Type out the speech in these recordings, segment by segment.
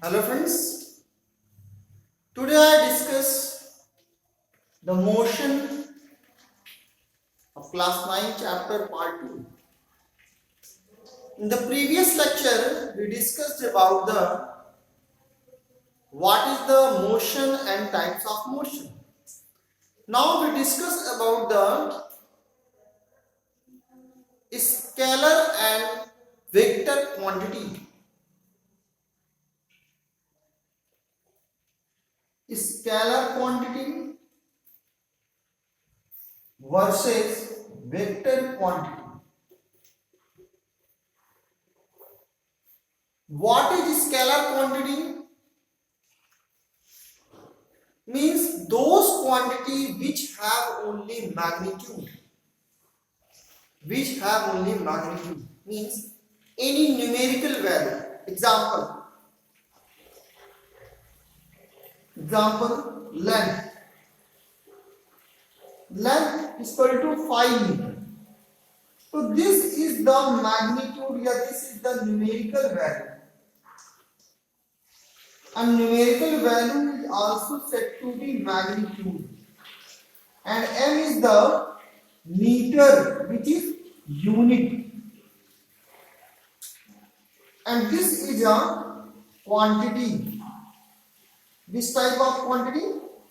Hello friends, today I discuss the motion of class 9 chapter part 2. In the previous lecture we discussed about the what is the motion and types of motion. Now we discuss about the scalar and vector quantity. Scalar quantity versus vector quantity. What is scalar quantity? Means those quantity which have only magnitude. Which have only magnitude means any numerical value. Example length. Length is equal to 5 meter. So this is the magnitude, yeah, this is the numerical value. And numerical value is also said to be magnitude. And m is the meter, which is unit. And this is a quantity. This type of quantity,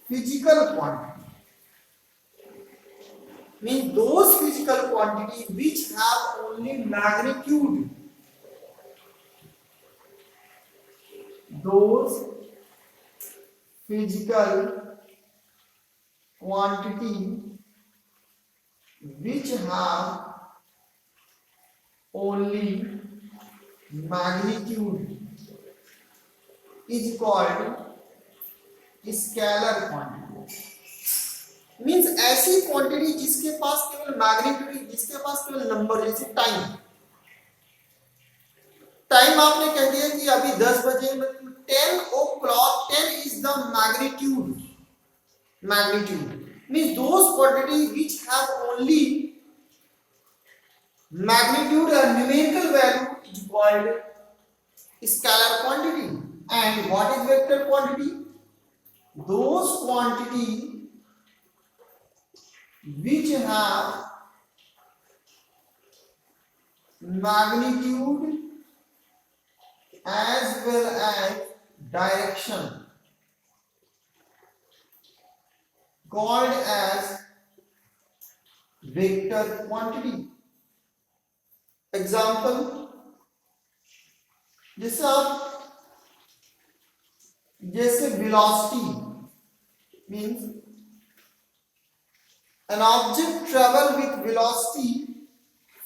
physical quantity. Means those physical quantity which have only magnitude. Those physical quantity which have only magnitude is called scalar quantity. Means ऐसी quantity जिसके पास केवल magnitude, जिसके पास केवल number, जैसे time. Time आपने कह दिया कि अभी 10 बजे, 10 o'clock, 10 is the magnitude. Means those quantity which have only magnitude and numerical value is called scalar quantity. And what is vector quantity? Those quantity which have magnitude as well as direction called as vector quantity. Example, जैसे velocity means an object travel with velocity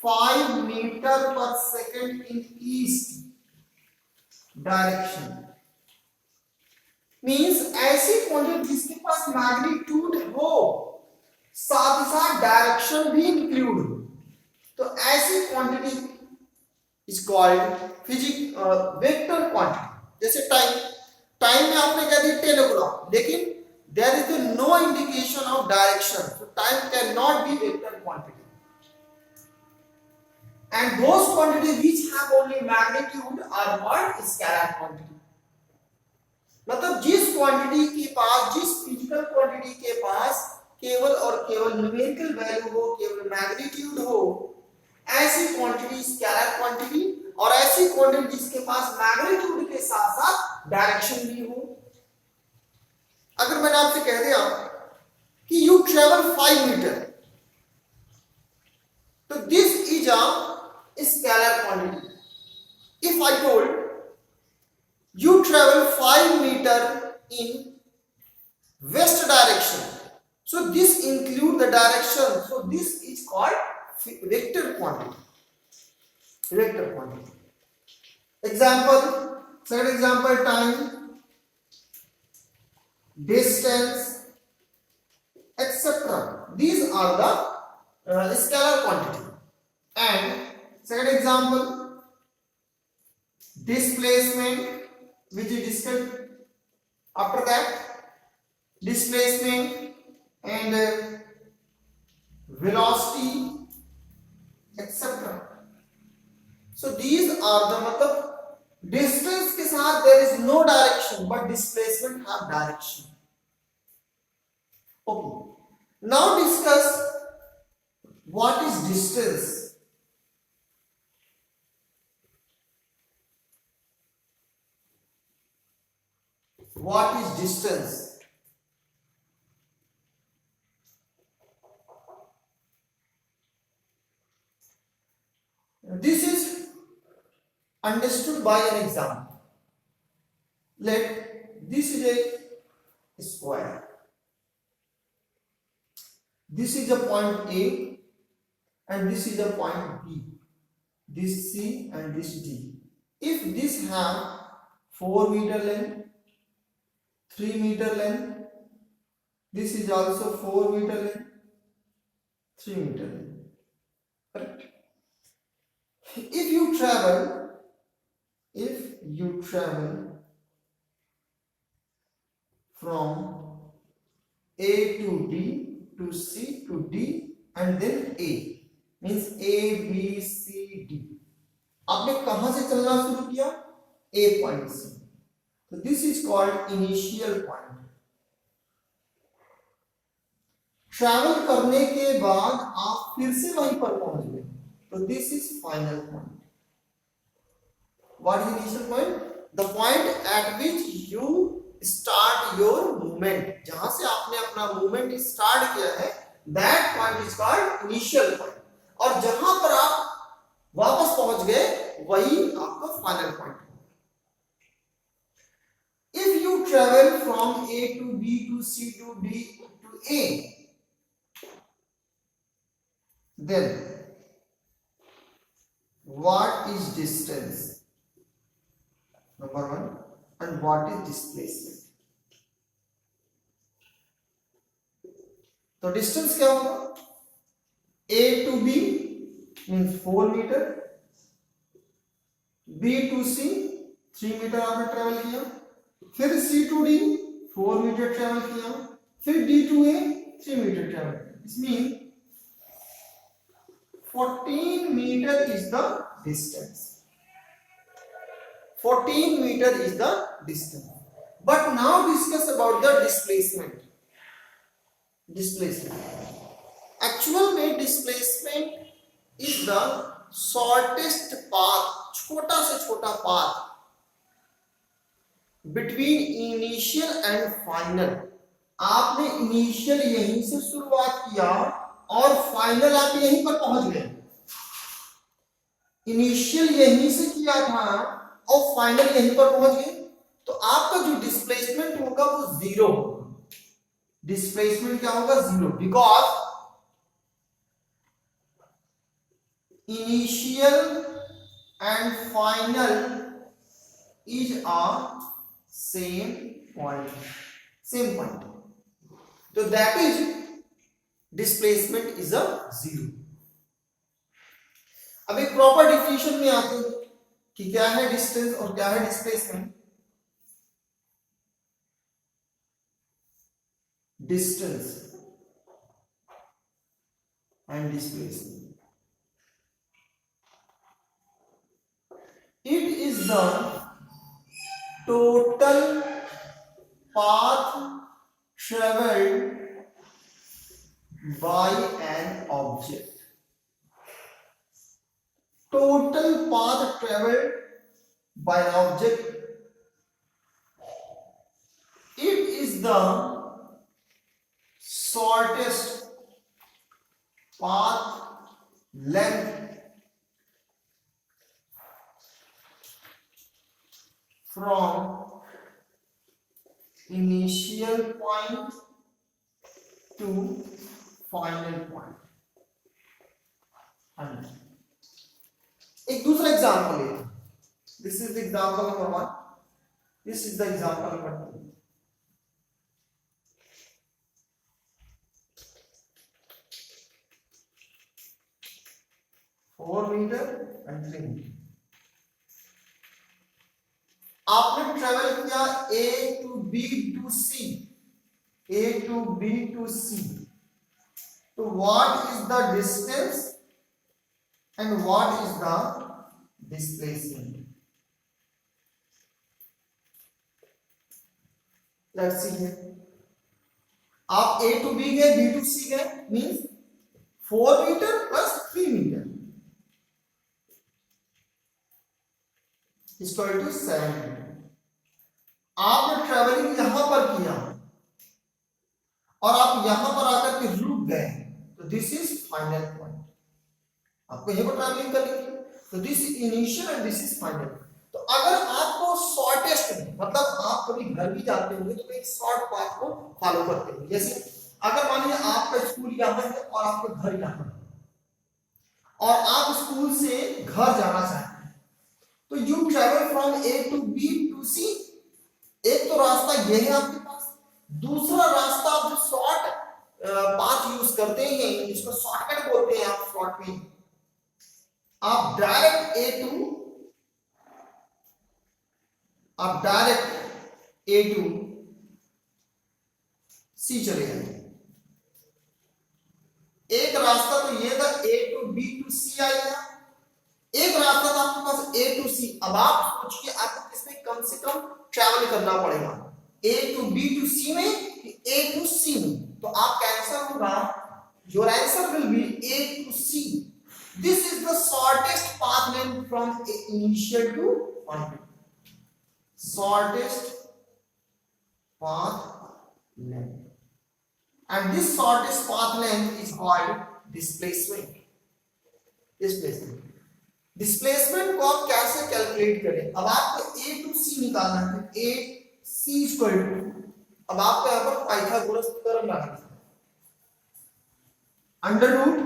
5 meter per second in east direction. Means ऐसी quantity जिसके पास magnitude हो, साथ ही साथ direction भी include हो, तो ऐसी quantity is called vector quantity. जैसे टाइम में आपने कह दिया 10 o'clock, लेकिन there is no indication of direction, so time cannot be vector quantity. And those quantities which have only magnitude are called scalar quantity. मतलब जिस क्वांटिटी के पास, जिस फिजिकल क्वांटिटी के पास केवल और केवल न्यूमेरिकल वैल्यू हो, केवल मैग्नीट्यूड हो, ऐसी क्वांटिटी स्केलर क्वांटिटी. और ऐसी क्वांटिटी जिसके पास मैग्नीट्यूड के साथ साथ डायरेक्शन भी हो. अगर मैंने आपसे कह दिया कि यू ट्रेवल 5 मीटर, तो this is a scalar quantity. If I told you travel 5 meter in west direction, so this include the direction, so this is called vector quantity. Example, second example, time, distance, etc. These are the scalar quantity. And second example, displacement, which is discussed after that, displacement and velocity, etc. So these are the, मतलब distance के साथ there is no direction but displacement have direction. Okay. Now discuss what is distance. What is distance? This is understood by an example. Let this is a square. This is a point A and this is a point B. This C and this D. If this have 4 meter length, 3 meter length, this is also 4 meter length, 3 meter length. Correct? If you travel from A to B to C to D and then A, means A B C D. आपने कहां से चलना शुरू किया? A point से. तो this is called initial point. Travel करने के बाद आप फिर से वहीं पर पहुंच गए, तो this is final point. What is initial point? The point eight which you start your movement. जहां से आपने अपना मूवमेंट स्टार्ट किया है, that point is called initial point. और जहां पर आप वापस पहुंच गए, वही आपका final point. If you travel from A to B to C to D to A, then what is distance? Number one. And what is displacement? तो डिस्टेंस क्या होगा? A to B means 4 meter, B to C 3 meter आपने travel किया, फिर C to D 4 meter travel किया, फिर D to A 3 meter travel किया. This means 14 meter is the distance. 14 meter is the distance. But now discuss about the displacement. Actual में displacement is the shortest path, छोटा से छोटा path between initial and final. आपने initial यहीं से शुरुआत किया और फाइनल आप यहीं पर पहुंच गए. इनिशियल यहीं से किया था और फाइनल यहीं पर पहुंच गए, तो आपका जो डिस्प्लेसमेंट होगा वो 0 होगा. डिस्प्लेसमेंट क्या होगा? 0. Because initial and final is a same point. तो that is displacement is a 0. अब एक प्रॉपर डिफिनेशन में आते हैं कि क्या है डिस्टेंस और क्या है displacement. Distance and displacement, it is the total path traveled by an object. Total path traveled by an object. It is the shortest path length from initial point to final point. एक दूसरा example है. This is the example number 1. This is the example number 2. Four meter and 3 meter. आपने travel किया A to B to C, A to B to C. तो what is the distance and what is the displacement? Let's see है, आप A to B गए, B to C गए, means 4 meter plus 3 meter equal to 7 meter. आपने traveling यहां पर किया और आप यहां पर आकर के रुक गए, तो दिस इज फाइनल पॉइंट। आपको यहां पर ट्रेवलिंग करनी है, तो this is initial and this is final. तो अगर आपको शॉर्टेस्ट में, मतलब आप कभी घर भी जाते होंगे तो एक शॉर्ट पाथ को फॉलो करते हैं। जैसे अगर मान लीजिए आपका स्कूल यहाँ है और आपका घर यहाँ है और आप स्कूल से घर जाना चाहते हैं, तो you travel from A to B to C. एक तो रास्ता ये है आपके पास, दूसरा रास्ता आप जो शॉर्ट पाथ यूज करते हैं, इसको शॉर्टकट बोलते हैं आप शॉर्ट में, आप डायरेक्ट ए टू सी चले जाएंगे। एक रास्ता तो ये था ए टू बी टू सी आएगा, एक रास्ता था आपके पास ए टू सी। अब आप सोचिए आपको किसमें कम से कम ट्रैवल करना पड़ेगा, A to B to C में, ए टू सी में। तो आपका आंसर होगा, your answer will be A to C. This is the shortest path length from initial to final. shortest path length, and this shortest path length is called displacement। displacement को आप कैसे calculate करें? अब आपको a to c निकालना है, a c equal to, अब आपको यहाँ पर पाइथागोरस थ्योरम लगाना है, under root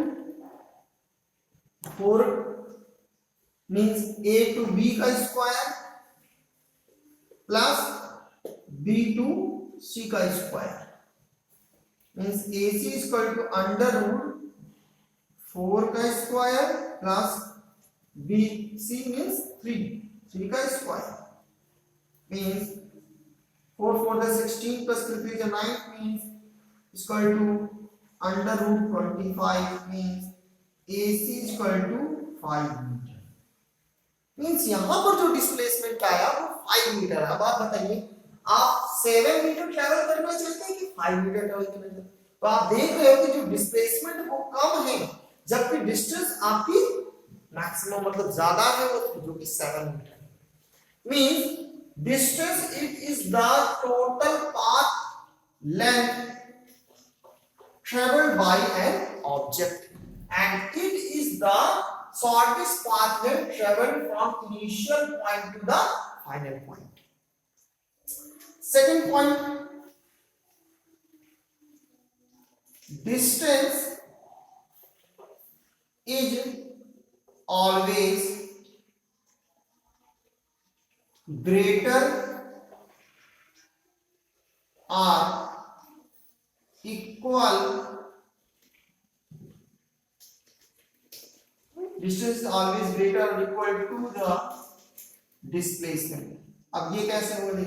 4 means a to b का square plus b to c का square, means ac equal to under root 4 का स्क्वायर प्लस bc मींस 3 का square, means 4 4 the 16 plus 3 the 9 means equal to under root 25 means ac equal to 5 meter. Means यहां पर जो displacement आया वो 5 metre है। अब आप बताइए, आप 7 मीटर ट्रैवल करना चाहते हैं कि 5 मीटर ट्रैवल करना चाहते हैं? तो आप देख रहे हो कि जो डिस्प्लेसमेंट वो कम है, जबकि डिस्टेंस आपकी मैक्सिमम मतलब ज्यादा है, वो जो कि 7 मीटर है। Means distance it is the total path length traveled by an object, and it is the shortest path length traveled from initial point to the final point। second point, distance is always greater or equal, distance is always greater or equal to the displacement। अब ये कैसे होगा?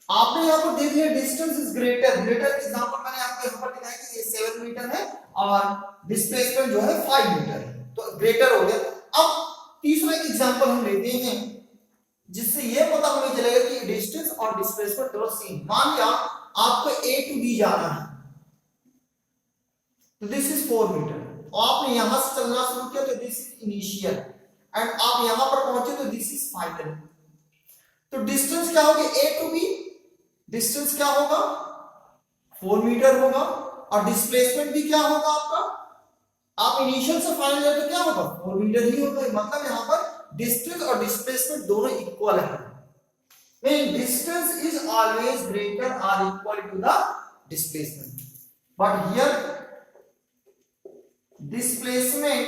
आपने यहां पर देख लिया distance is greater, example मैंने आपको यहां पर दिखाया कि ये 7 मीटर है और डिस्प्लेसमेंट जो है 5 मीटर है, तो ग्रेटर हो गया। अब तीसरा एक एग्जांपल हम लेते हैं जिससे ये पता हमें चलेगा कि डिस्टेंस और डिस्प्लेसमेंट दोनों सेम। मान लिया आपको ए टू बी जाना है, तो दिस इज 4 मीटर, और आपने यहां से चलना शुरू किया तो दिस इज इनिशियल, एंड आप यहां पर पहुंचे तो दिस इज फाइनल। तो डिस्टेंस क्या होगी? ए टू बी डिस्टेंस क्या होगा? 4 मीटर होगा, और डिस्प्लेसमेंट भी क्या होगा आपका? आप इनिशियल से फाइनल जाए तो क्या होगा? 4 मीटर ही होगा। मतलब यहां पर डिस्टेंस और डिस्प्लेसमेंट दोनों इक्वल है। Mean distance is always greater और equal to the displacement, but here displacement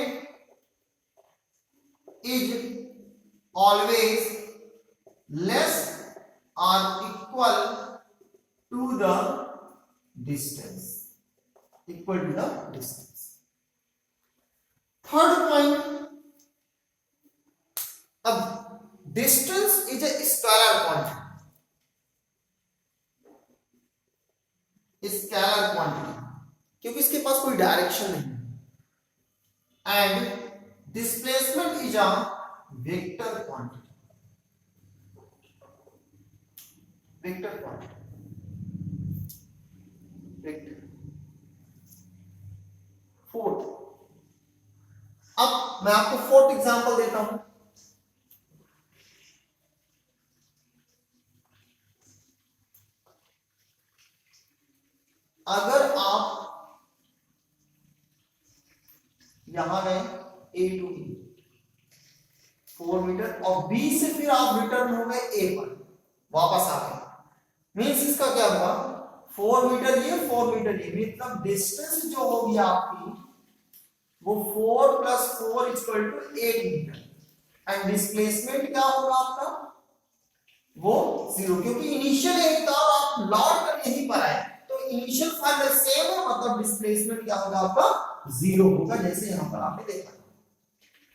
is always less or equal to the distance, equal to the distance। third point, अब distance is a scalar quantity, scalar quantity क्योंकि इसके पास कोई direction नहीं है, and displacement is a vector quantity। Vector quantity, vector. Fourth, अब मैं आपको fourth example देता हूं। अगर आप यहां गए ए टू बी 4 मीटर और बी से फिर आप रिटर्न हो गए ए पर, वापस आ गए, मींस इसका क्या हुआ, 4 मीटर ये 4 मीटर ये, मतलब डिस्टेंस जो होगी आपकी वो 4 + 4 = 8 मीटर, एंड डिस्प्लेसमेंट क्या होगा आपका, वो 0, क्योंकि इनिशियल एक था और आप लौट कर यहीं पर आए, तो इनिशियल फाइनल सेम है, मतलब डिस्प्लेसमेंट क्या होगा आपका 0 होगा, जैसे यहां पर आपने देखा।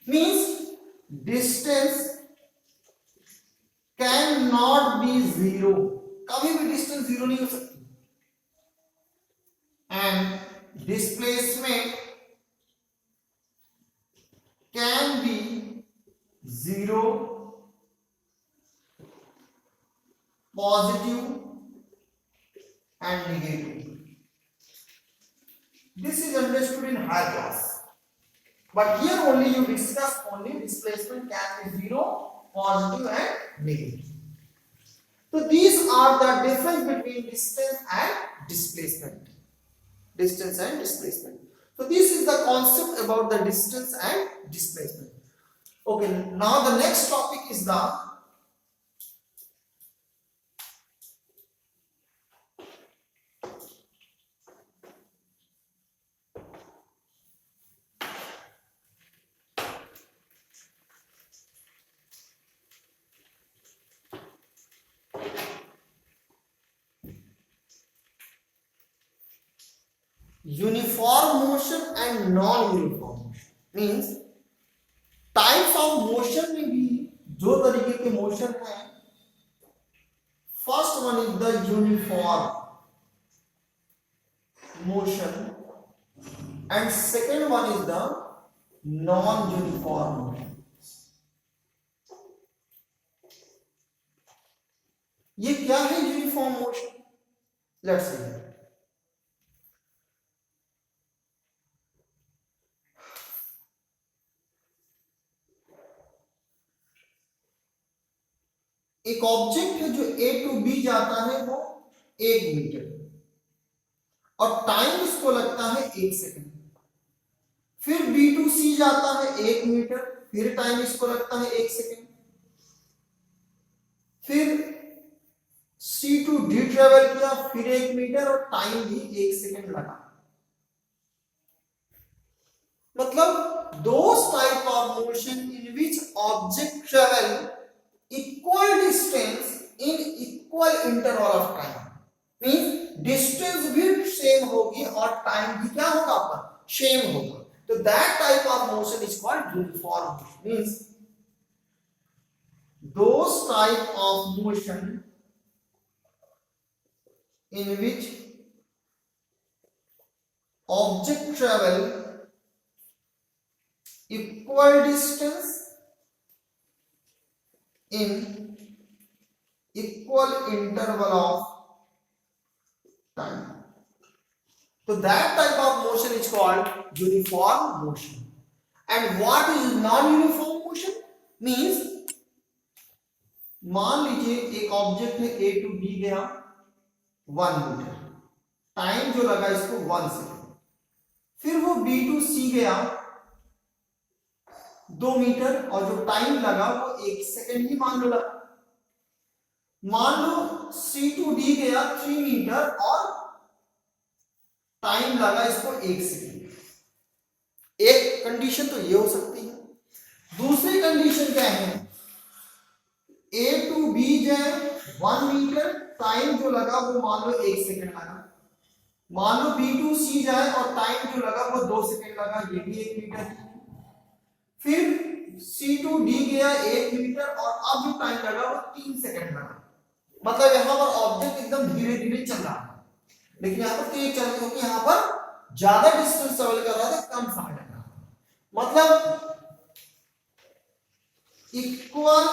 Means distance can not be 0, कभी भी डिस्टेंस 0 नहीं हो सकती, and displacement can be 0, positive and negative. This is understood in higher class, but here only you discuss only displacement can be 0, positive and negative. So these are the difference between distance and displacement. Distance and displacement. So this is the concept about the distance and displacement. Okay, now the next topic is the uniform motion and non-uniform motion. Means types of motion में भी दो तरीके के motion है। First one is the uniform motion and second one is the non uniform motion. ये क्या है uniform motion? Let's see. एक ऑब्जेक्ट है जो ए टू बी जाता है वो 1 मीटर और टाइम इसको लगता है 1 सेकंड। फिर बी टू सी जाता है 1 मीटर, फिर टाइम इसको लगता है 1 सेकंड। फिर सी टू डी ट्रेवल किया, फिर 1 मीटर और टाइम भी 1 सेकंड लगा। मतलब those type of motion in which object travel equal distance in equal interval of time, means distance भी सेम होगी और टाइम भी क्या होगा आपका सेम होगा। तो that type of motion is called uniform motion, means those type of motion in which object travel equal distance in equal interval of time. So that type of motion is called uniform motion. And what is non-uniform motion? Means मान लीजिए एक object है ए to B गया 1 metre, time जो लगा इसको 1 second. फिर वो बी टू सी गया 2 मीटर और जो टाइम लगा वो 1 सेकंड ही मान लो लगा। मान लो सी टू डी गया 3 मीटर और टाइम लगा इसको 1 सेकंड। एक कंडीशन तो ये हो सकती है। दूसरी कंडीशन क्या है, ए टू बी जाए 1 मीटर, टाइम जो लगा वो मान लो 1 सेकंड लगा। मान लो बी टू सी जाए और टाइम जो लगा वो 2 सेकंड लगा, ये भी 1 मीटर ही। फिर सी टू डी गया 1 मीटर और अब जो टाइम लगा वो 3 सेकंड लगा। मतलब यहां पर ऑब्जेक्ट एकदम धीरे धीरे चल रहा है, लेकिन यहां पर तेज चल रहा है क्योंकि यहां पर ज्यादा डिस्टेंस ट्रेवल कर रहा था, कम समय लग रहा था। मतलब इक्वल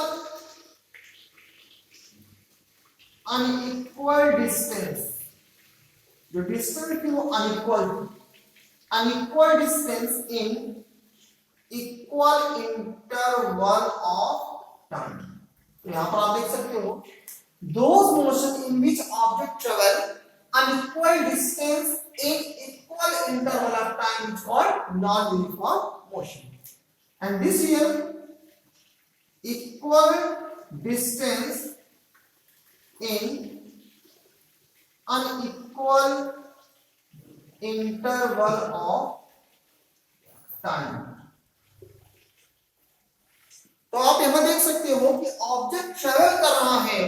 अनइक्वल डिस्टेंस, जो डिस्टेंस थी वो unequal distance in equal interval of time. तो यहां पर आप देख सकते हो those motion in which object travel unequal distance in equal interval of time is called non-uniform motion. And this here equal distance in unequal interval of time. तो आप यहां देख सकते हो कि ऑब्जेक्ट ट्रेवल कर रहा है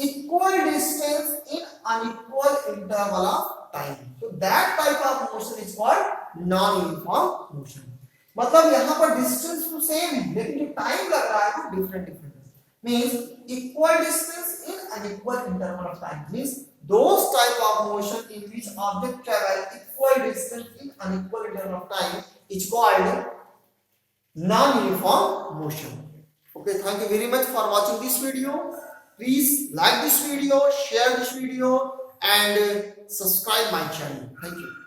equal distance in unequal interval of time, so that type of motion is called non uniform motion. मतलब यहां पर डिस्टेंस तो सेम है लेकिन जो टाइम लग रहा है वो different means equal distance in unequal interval of time means those type of motion in which object travel equal distance in unequal interval of time is called non-uniform motion. Okay, thank you very much for watching this video. Please like this video, share this video and subscribe my channel. Thank you.